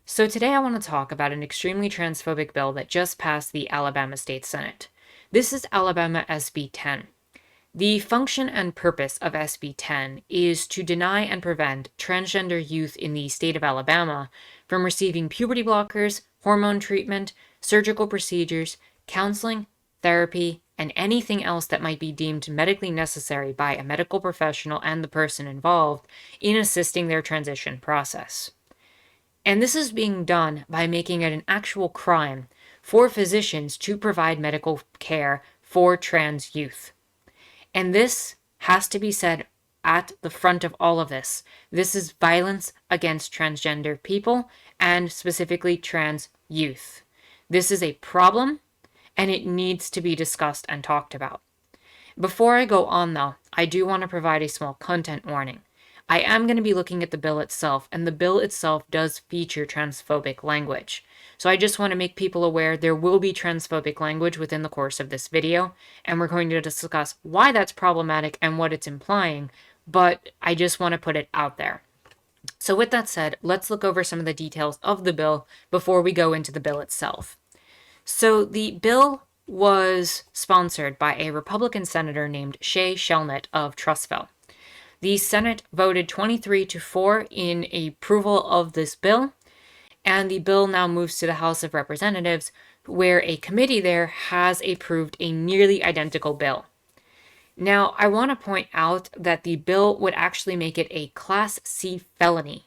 So today I want to talk about an extremely transphobic bill that just passed the Alabama State Senate. This is Alabama SB-10. The function and purpose of SB-10 is to deny and prevent transgender youth in the state of Alabama from receiving puberty blockers, hormone treatment, surgical procedures, counseling, therapy, and anything else that might be deemed medically necessary by a medical professional and the person involved in assisting their transition process. And this is being done by making it an actual crime for physicians to provide medical care for trans youth. And this has to be said at the front of all of this. This is violence against transgender people and specifically trans youth. This is a problem and it needs to be discussed and talked about. Before I go on though, I do want to provide a small content warning. I am going to be looking at the bill itself, and the bill itself does feature transphobic language. So I just want to make people aware there will be transphobic language within the course of this video, and we're going to discuss why that's problematic and what it's implying, but I just want to put it out there. So with that said, let's look over some of the details of the bill before we go into the bill itself. So the bill was sponsored by a Republican senator named Shay Shelnut of Trussville. The Senate voted 23-4 in approval of this bill, and the bill now moves to the House of Representatives, where a committee there has approved a nearly identical bill. Now, I want to point out that the bill would actually make it a Class C felony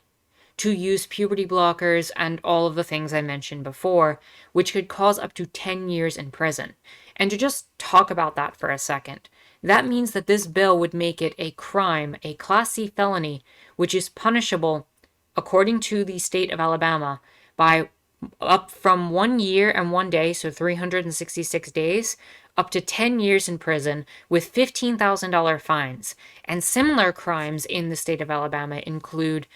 to use puberty blockers and all of the things I mentioned before, which could cause up to 10 years in prison. And to just talk about that for a second, that means that this bill would make it a crime, a Class C felony, which is punishable, according to the state of Alabama, by up from 1 year and 1 day, so 366 days, up to 10 years in prison with $15,000 fines. And similar crimes in the state of Alabama include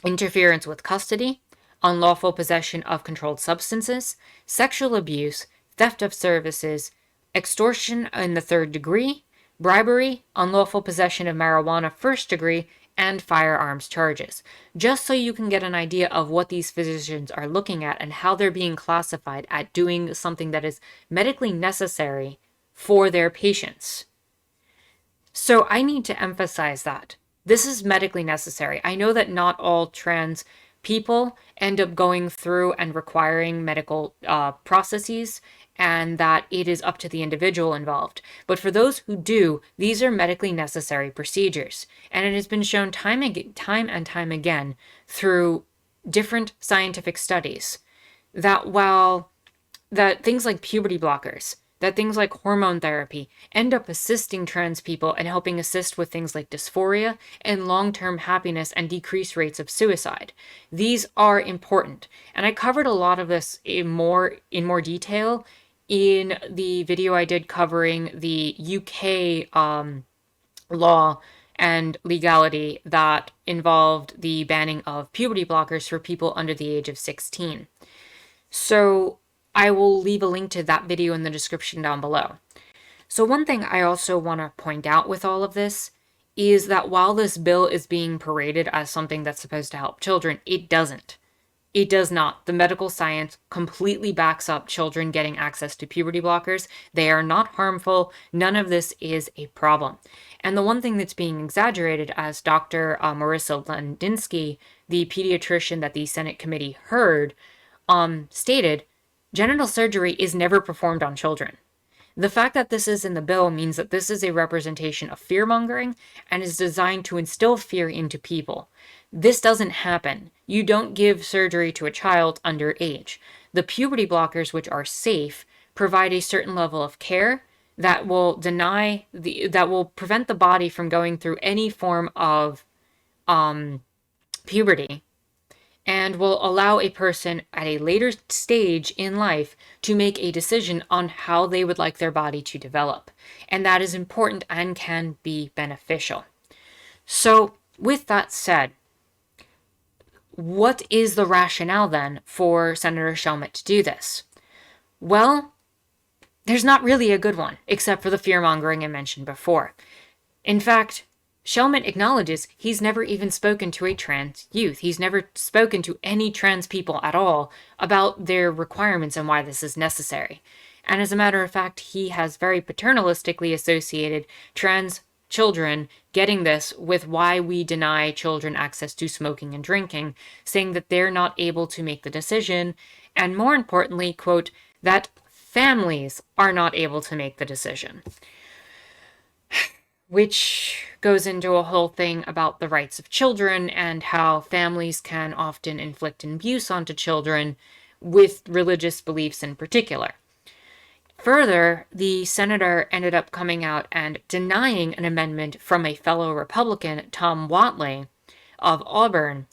interference with custody, unlawful possession of controlled substances, sexual abuse, theft of services, extortion in the third degree, bribery, unlawful possession of marijuana first degree, and firearms charges. Just so you can get an idea of what these physicians are looking at and how they're being classified at doing something that is medically necessary for their patients. So I need to emphasize that. This is medically necessary. I know that not all trans people end up going through and requiring medical processes, and that it is up to the individual involved. But for those who do, these are medically necessary procedures. And it has been shown time and time again through different scientific studies that that things like puberty blockers, that things like hormone therapy end up assisting trans people and helping assist with things like dysphoria and long-term happiness and decreased rates of suicide. These are important. And I covered a lot of this in more detail in the video I did covering the UK law and legality that involved the banning of puberty blockers for people under the age of 16. So I will leave a link to that video in the description down below. So one thing I also want to point out with all of this is that while this bill is being paraded as something that's supposed to help children, it doesn't. It does not. The medical science completely backs up children getting access to puberty blockers. They are not harmful. None of this is a problem. And the one thing that's being exaggerated, as Dr. Marissa Landinsky, the pediatrician that the Senate committee heard, stated, genital surgery is never performed on children. The fact that this is in the bill means that this is a representation of fear-mongering and is designed to instill fear into people. This doesn't happen. You don't give surgery to a child under age. The puberty blockers, which are safe, provide a certain level of care that will prevent the body from going through any form of puberty, and will allow a person at a later stage in life to make a decision on how they would like their body to develop. And that is important and can be beneficial. So with that said, what is the rationale then for Senator Shelnut to do this? Well, there's not really a good one, except for the fear-mongering I mentioned before. In fact, Shellman acknowledges he's never even spoken to a trans youth. He's never spoken to any trans people at all about their requirements and why this is necessary. And as a matter of fact, he has very paternalistically associated trans children getting this with why we deny children access to smoking and drinking, saying that they're not able to make the decision, and more importantly, quote, that families are not able to make the decision. Which goes into a whole thing about the rights of children and how families can often inflict abuse onto children with religious beliefs in particular. Further, the senator ended up coming out and denying an amendment from a fellow Republican, Tom Whatley of Auburn.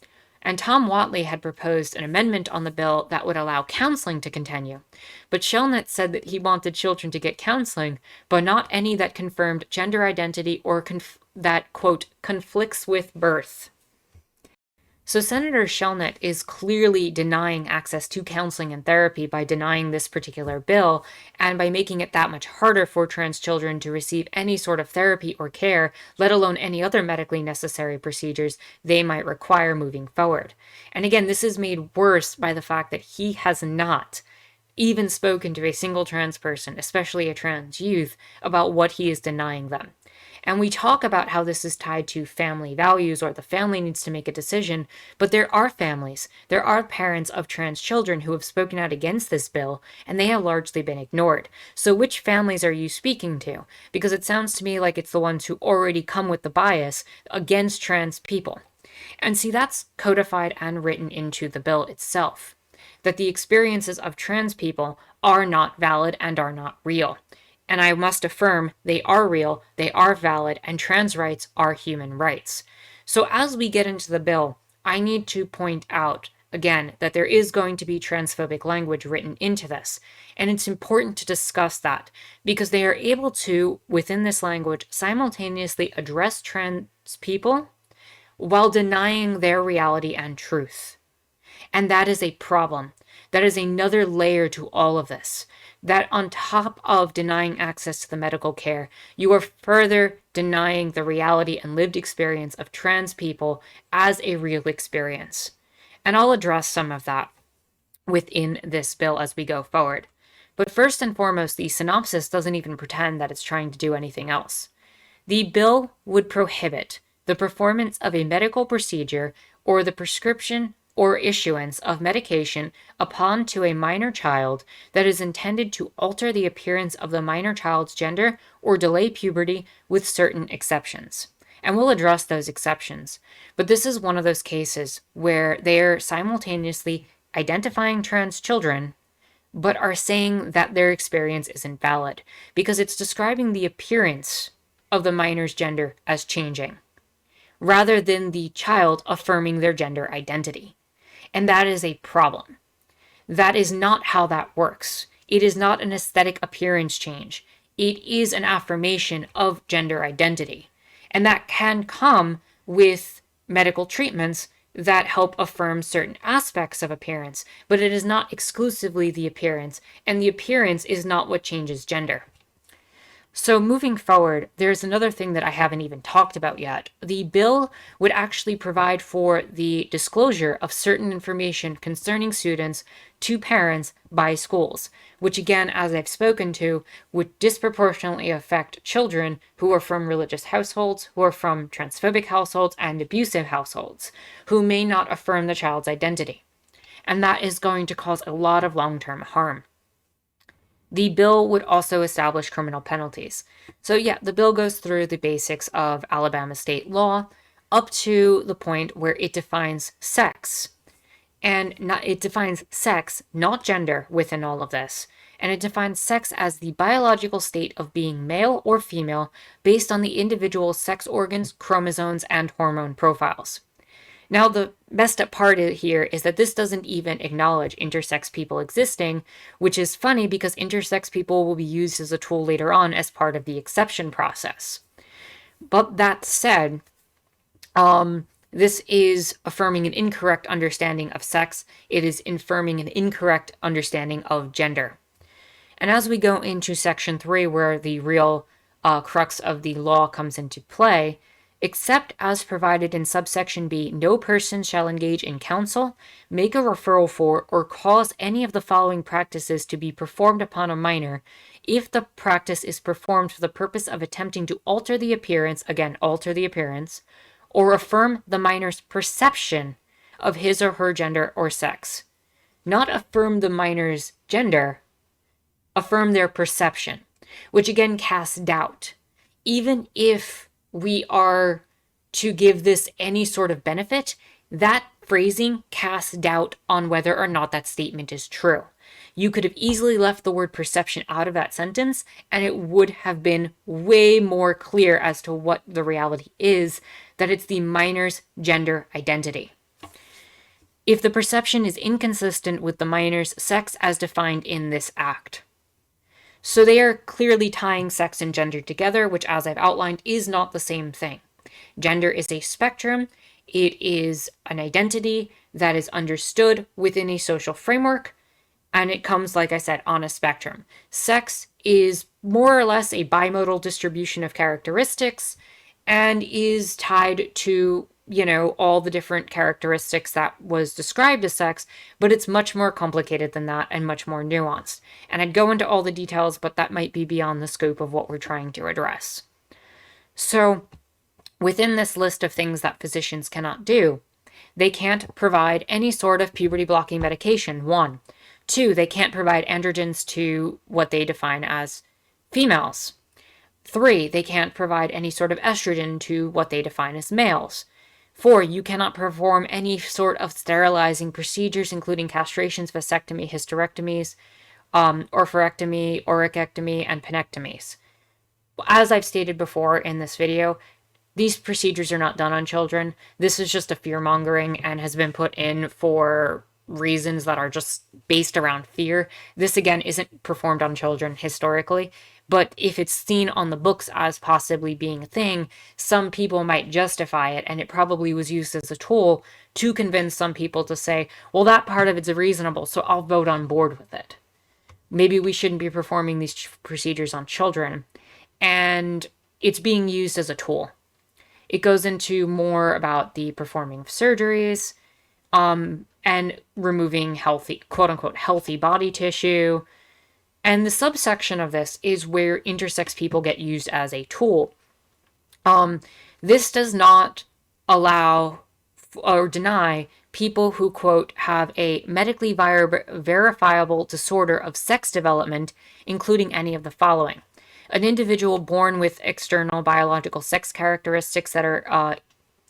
And Tom Whatley had proposed an amendment on the bill that would allow counseling to continue. But Shellnutt said that he wanted children to get counseling, but not any that confirmed gender identity or that, quote, conflicts with birth. So Senator Shellnutt is clearly denying access to counseling and therapy by denying this particular bill and by making it that much harder for trans children to receive any sort of therapy or care, let alone any other medically necessary procedures they might require moving forward. And again, this is made worse by the fact that he has not even spoken to a single trans person, especially a trans youth, about what he is denying them. And we talk about how this is tied to family values or the family needs to make a decision, but there are families, there are parents of trans children who have spoken out against this bill, and they have largely been ignored. So which families are you speaking to? Because it sounds to me like it's the ones who already come with the bias against trans people. And see, that's codified and written into the bill itself, that the experiences of trans people are not valid and are not real. And I must affirm they are real, they are valid, and trans rights are human rights. So as we get into the bill, I need to point out, again, that there is going to be transphobic language written into this. And it's important to discuss that because they are able to, within this language, simultaneously address trans people while denying their reality and truth. And that is a problem. That is another layer to all of this. That on top of denying access to the medical care, you are further denying the reality and lived experience of trans people as a real experience. And I'll address some of that within this bill as we go forward. But first and foremost, the synopsis doesn't even pretend that it's trying to do anything else. The bill would prohibit the performance of a medical procedure or the prescription or issuance of medication upon to a minor child that is intended to alter the appearance of the minor child's gender or delay puberty with certain exceptions. And we'll address those exceptions. But this is one of those cases where they're simultaneously identifying trans children but are saying that their experience isn't valid because it's describing the appearance of the minor's gender as changing rather than the child affirming their gender identity. And that is a problem. That is not how that works. It is not an aesthetic appearance change. It is an affirmation of gender identity. And that can come with medical treatments that help affirm certain aspects of appearance, but it is not exclusively the appearance, and the appearance is not what changes gender. So moving forward, there's another thing that I haven't even talked about yet. The bill would actually provide for the disclosure of certain information concerning students to parents by schools, which again, as I've spoken to, would disproportionately affect children who are from religious households, who are from transphobic households and abusive households, who may not affirm the child's identity. And that is going to cause a lot of long-term harm. The bill would also establish criminal penalties. So yeah, the bill goes through the basics of Alabama state law up to the point where it defines sex. And it defines sex, not gender, within all of this. And it defines sex as the biological state of being male or female based on the individual's sex organs, chromosomes, and hormone profiles. Now, the messed up part here is that this doesn't even acknowledge intersex people existing, which is funny because intersex people will be used as a tool later on as part of the exception process. But that said, this is affirming an incorrect understanding of sex. It is affirming an incorrect understanding of gender. And as we go into Section 3, where the real crux of the law comes into play, Except as provided in subsection B, no person shall engage in counsel, make a referral for, or cause any of the following practices to be performed upon a minor if the practice is performed for the purpose of attempting to alter the appearance, again, alter the appearance, or affirm the minor's perception of his or her gender or sex. Not affirm the minor's gender, affirm their perception, which again casts doubt. Even if we are to give this any sort of benefit, that phrasing casts doubt on whether or not that statement is true. You could have easily left the word perception out of that sentence, and it would have been way more clear as to what the reality is, that it's the minor's gender identity. If the perception is inconsistent with the minor's sex as defined in this act. So they are clearly tying sex and gender together, which, as I've outlined, is not the same thing. Gender is a spectrum. It is an identity that is understood within a social framework, and it comes, like I said, on a spectrum. Sex is more or less a bimodal distribution of characteristics and is tied to, all the different characteristics that was described as sex, but it's much more complicated than that and much more nuanced. And I'd go into all the details, but that might be beyond the scope of what we're trying to address. So, within this list of things that physicians cannot do, they can't provide any sort of puberty blocking medication, 1. 2, they can't provide androgens to what they define as females. 3, they can't provide any sort of estrogen to what they define as males. 4, you cannot perform any sort of sterilizing procedures, including castrations, vasectomy, hysterectomies, orphorectomy, orchectomy, and penectomies. As I've stated before in this video, these procedures are not done on children. This is just a fear-mongering and has been put in for reasons that are just based around fear. This, again, isn't performed on children historically, but if it's seen on the books as possibly being a thing, some people might justify it, and it probably was used as a tool to convince some people to say, well, that part of it's reasonable, so I'll vote on board with it. Maybe we shouldn't be performing these procedures on children, and it's being used as a tool. It goes into more about the performing of surgeries, and removing healthy, quote-unquote, healthy body tissue. And the subsection of this is where intersex people get used as a tool. This does not allow or deny people who, quote, have a medically verifiable disorder of sex development, including any of the following. An individual born with external biological sex characteristics that are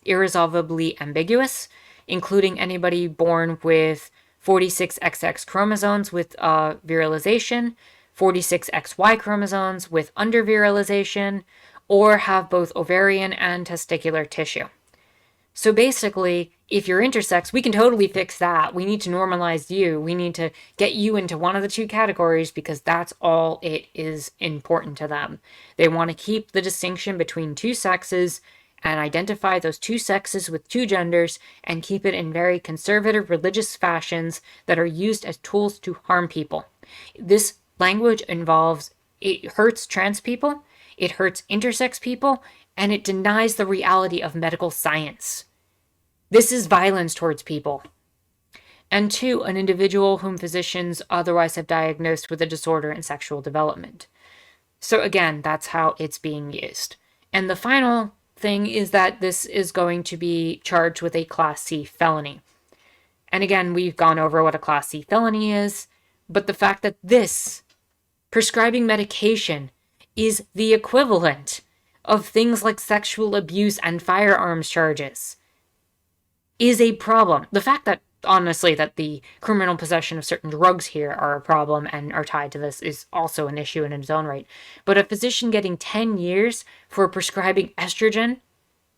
irresolvably ambiguous, including anybody born with 46XX chromosomes with virilization, 46XY chromosomes with undervirilization, or have both ovarian and testicular tissue. So basically, if you're intersex, we can totally fix that. We need to normalize you. We need to get you into one of the two categories because that's all it is important to them. They want to keep the distinction between two sexes and identify those two sexes with two genders and keep it in very conservative religious fashions that are used as tools to harm people. This language it hurts trans people, it hurts intersex people, and it denies the reality of medical science. This is violence towards people. And 2, an individual whom physicians otherwise have diagnosed with a disorder in sexual development. So again, that's how it's being used. And the final thing is that this is going to be charged with a Class C felony. And again, we've gone over what a Class C felony is, but the fact that this prescribing medication is the equivalent of things like sexual abuse and firearms charges is a problem. The fact that, honestly, that the criminal possession of certain drugs here are a problem and are tied to this is also an issue in its own right. But a physician getting 10 years for prescribing estrogen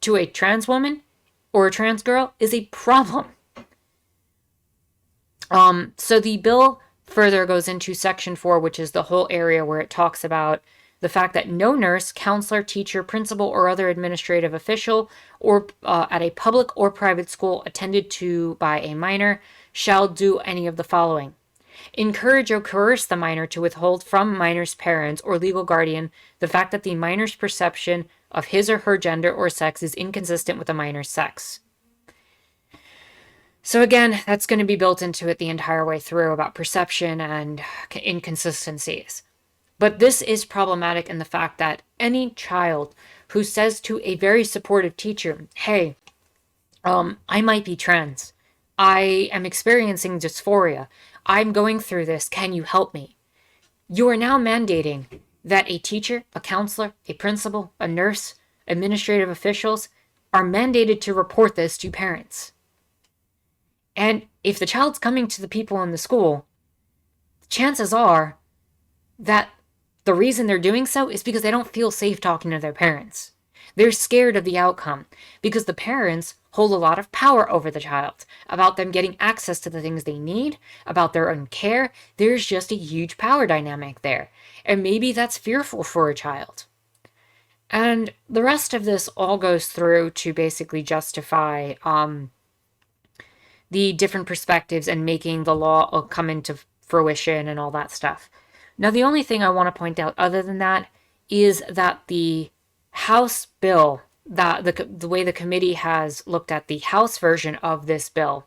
to a trans woman or a trans girl is a problem. So the bill further goes into Section 4, which is the whole area where it talks about the fact that no nurse, counselor, teacher, principal, or other administrative official or at a public or private school attended to by a minor shall do any of the following. Encourage or coerce the minor to withhold from minor's parents or legal guardian the fact that the minor's perception of his or her gender or sex is inconsistent with a minor's sex. So again, that's going to be built into it the entire way through about perception and inconsistencies. But this is problematic in the fact that any child who says to a very supportive teacher, hey, I might be trans. I am experiencing dysphoria. I'm going through this. Can you help me? You are now mandating that a teacher, a counselor, a principal, a nurse, administrative officials are mandated to report this to parents. And if the child's coming to the people in the school, chances are that the reason they're doing so is because they don't feel safe talking to their parents. They're scared of the outcome because the parents hold a lot of power over the child, about them getting access to the things they need, about their own care. There's just a huge power dynamic there. And maybe that's fearful for a child. And the rest of this all goes through to basically justify the different perspectives and making the law come into fruition and all that stuff. Now, the only thing I want to point out other than that is that the House bill, that the way the committee has looked at the House version of this bill,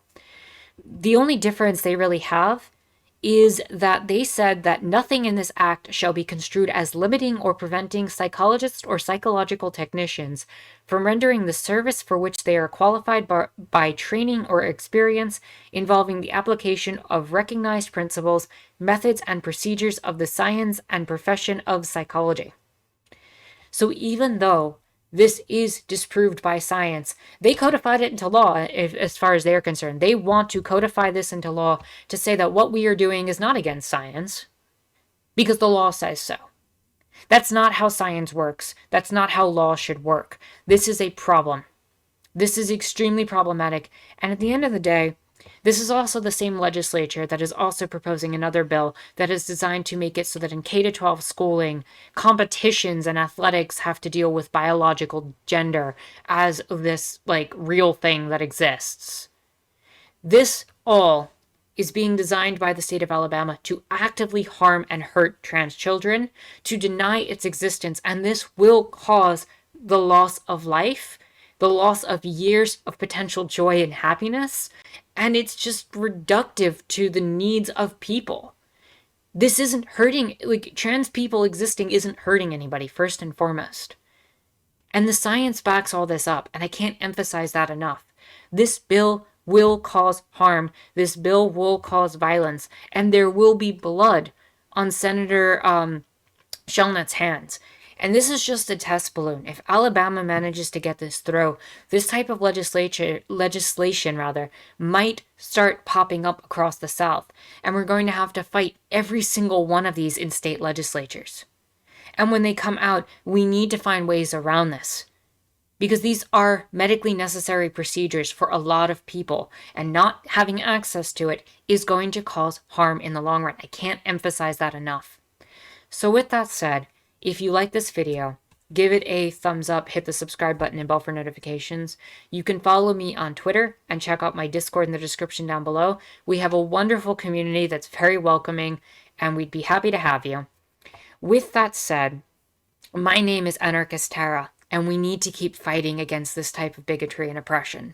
the only difference they really have is that they said that nothing in this act shall be construed as limiting or preventing psychologists or psychological technicians from rendering the service for which they are qualified by training or experience involving the application of recognized principles, methods, and procedures of the science and profession of psychology. So even though this is disproved by science, they codified it into law as far as they're concerned. They want to codify this into law to say that what we are doing is not against science because the law says so. That's not how science works. That's not how law should work. This is a problem. This is extremely problematic. And at the end of the day, this is also the same legislature that is also proposing another bill that is designed to make it so that in K-12 schooling, competitions and athletics have to deal with biological gender as this, real thing that exists. This all is being designed by the state of Alabama to actively harm and hurt trans children, to deny its existence, and this will cause the loss of life, the loss of years of potential joy and happiness, and it's just reductive to the needs of people. This isn't hurting, trans people existing isn't hurting anybody, first and foremost. And the science backs all this up, and I can't emphasize that enough. This bill will cause harm. This bill will cause violence, and there will be blood on Senator Shelnutt's hands. And this is just a test balloon. If Alabama manages to get this through, this type of legislation might start popping up across the South. And we're going to have to fight every single one of these in state legislatures. And when they come out, we need to find ways around this. Because these are medically necessary procedures for a lot of people. And not having access to it is going to cause harm in the long run. I can't emphasize that enough. So with that said, if you like this video, give it a thumbs up, hit the subscribe button and bell for notifications. You can follow me on Twitter and check out my Discord in the description down below. We have a wonderful community that's very welcoming, and we'd be happy to have you. With that said, my name is Anarchist Tara, and we need to keep fighting against this type of bigotry and oppression.